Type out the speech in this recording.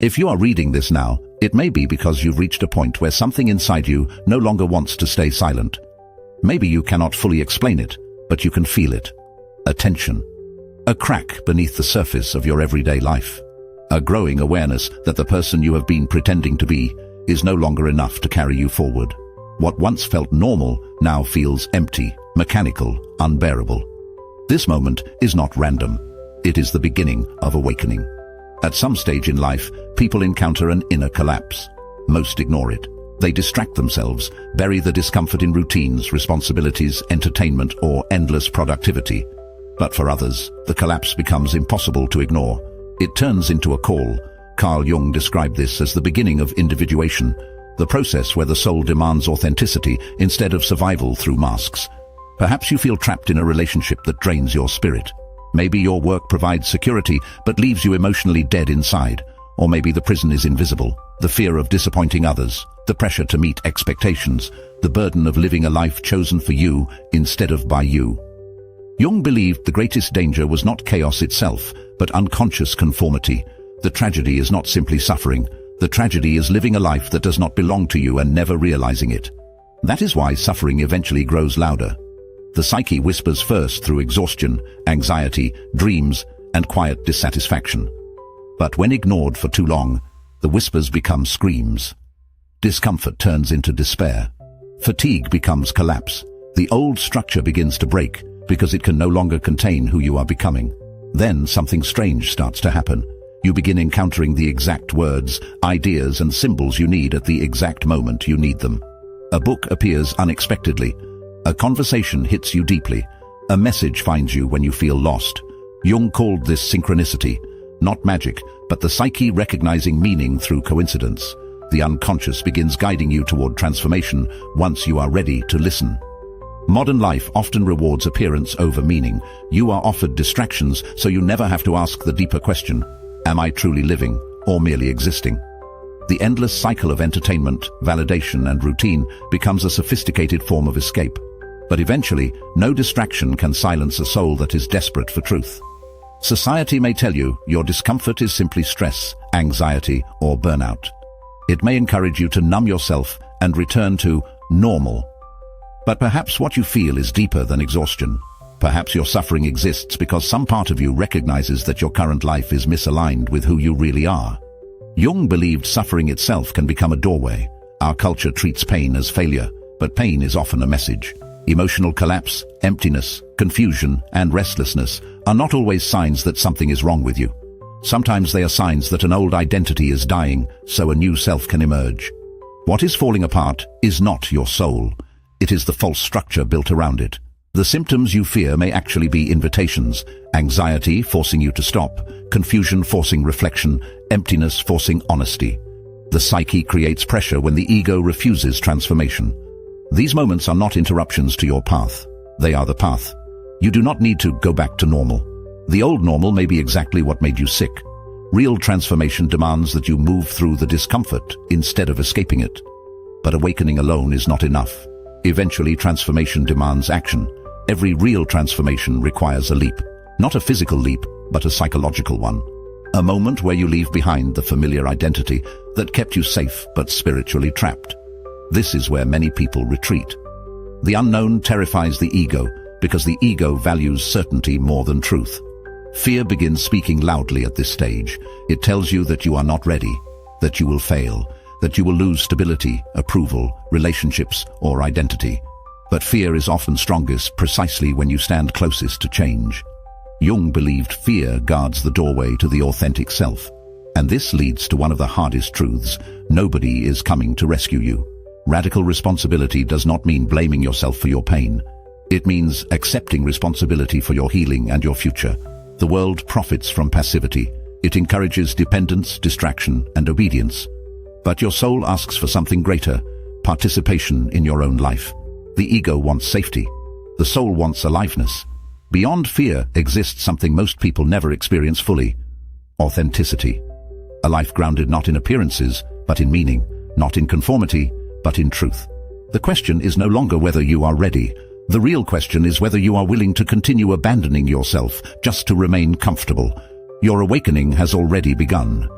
If you are reading this now, it may be because you've reached a point where something inside you no longer wants to stay silent. Maybe you cannot fully explain it, but you can feel it. A tension. A crack beneath the surface of your everyday life. A growing awareness that the person you have been pretending to be is no longer enough to carry you forward. What once felt normal now feels empty, mechanical, unbearable. This moment is not random. It is the beginning of awakening. At some stage in life, people encounter an inner collapse. Most ignore it. They distract themselves, bury the discomfort in routines, responsibilities, entertainment, or endless productivity. But for others, the collapse becomes impossible to ignore. It turns into a call. Carl Jung described this as the beginning of individuation, the process where the soul demands authenticity instead of survival through masks. Perhaps you feel trapped in a relationship that drains your spirit. Maybe your work provides security but leaves you emotionally dead inside. Or maybe the prison is invisible, the fear of disappointing others, the pressure to meet expectations, the burden of living a life chosen for you instead of by you. Jung believed the greatest danger was not chaos itself, but unconscious conformity. The tragedy is not simply suffering. The tragedy is living a life that does not belong to you and never realizing it. That is why suffering eventually grows louder. The psyche whispers first through exhaustion, anxiety, dreams, and quiet dissatisfaction. But when ignored for too long, the whispers become screams. Discomfort turns into despair. Fatigue becomes collapse. The old structure begins to break because it can no longer contain who you are becoming. Then something strange starts to happen. You begin encountering the exact words, ideas, and symbols you need at the exact moment you need them. A book appears unexpectedly. A conversation hits you deeply. A message finds you when you feel lost. Jung called this synchronicity, not magic, but the psyche recognizing meaning through coincidence. The unconscious begins guiding you toward transformation once you are ready to listen. Modern life often rewards appearance over meaning. You are offered distractions, so you never have to ask the deeper question, am I truly living or merely existing? The endless cycle of entertainment, validation, and routine becomes a sophisticated form of escape. But eventually, no distraction can silence a soul that is desperate for truth. Society may tell you your discomfort is simply stress, anxiety, or burnout. It may encourage you to numb yourself and return to normal. But perhaps what you feel is deeper than exhaustion. Perhaps your suffering exists because some part of you recognizes that your current life is misaligned with who you really are. Jung believed suffering itself can become a doorway. Our culture treats pain as failure, but pain is often a message. Emotional collapse, emptiness, confusion, and restlessness are not always signs that something is wrong with you. Sometimes they are signs that an old identity is dying, so a new self can emerge. What is falling apart is not your soul. It is the false structure built around it. The symptoms you fear may actually be invitations: anxiety forcing you to stop, confusion forcing reflection, emptiness forcing honesty. The psyche creates pressure when the ego refuses transformation. These moments are not interruptions to your path. They are the path. You do not need to go back to normal. The old normal may be exactly what made you sick. Real transformation demands that you move through the discomfort instead of escaping it. But awakening alone is not enough. Eventually, transformation demands action. Every real transformation requires a leap. Not a physical leap, but a psychological one. A moment where you leave behind the familiar identity that kept you safe but spiritually trapped. This is where many people retreat. The unknown terrifies the ego because the ego values certainty more than truth. Fear begins speaking loudly at this stage. It tells you that you are not ready, that you will fail, that you will lose stability, approval, relationships, or identity. But fear is often strongest precisely when you stand closest to change. Jung believed fear guards the doorway to the authentic self. And this leads to one of the hardest truths: nobody is coming to rescue you. Radical responsibility does not mean blaming yourself for your pain. It means accepting responsibility for your healing and your future. The world profits from passivity. It encourages dependence, distraction, and obedience. But your soul asks for something greater: participation in your own life. The ego wants safety. The soul wants aliveness. Beyond fear exists something most people never experience fully: authenticity. A life grounded not in appearances, but in meaning, not in conformity, but in truth. The question is no longer whether you are ready. The real question is whether you are willing to continue abandoning yourself just to remain comfortable. Your awakening has already begun.